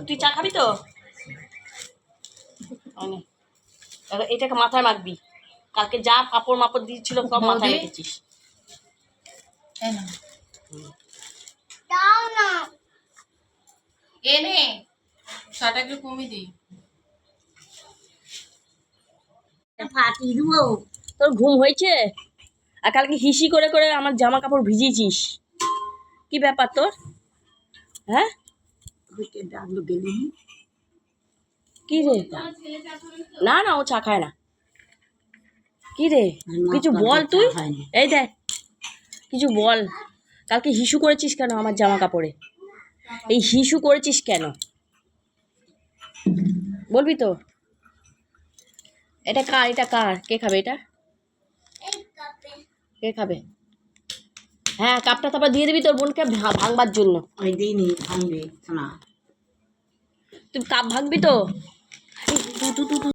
তুই চা খাবি তো? এটাকে মাথায় মাখবি, কালকে যা কাপড় মাপড় দিয়েছিল সব মাথায় মেখেছিস। এনে চাটাকে কমিয়ে দিই। তোর ঘুম হয়েছে? আর কালকে হিসি করে করে আমার জামা কাপড় ভিজিয়েছিস, কি ব্যাপার তোর? হ্যাঁ কি রে? না না, ও চা খায় না। কি রে, কিছু বল তুই। এই দেখ, কিছু বল। কালকে হিসু করেছিস কেন আমার জামা কাপড়ে? এই হিসু করেছিস কেন বলবি তো? এটা কার? এটা কার? কে খাবে এটা? কে খাবে? হ্যাঁ, কাপটা তারপর দিয়ে দিবি তোর বোনকে ভাঙবার জন্য। তুই কাপ ভাঙবি তো?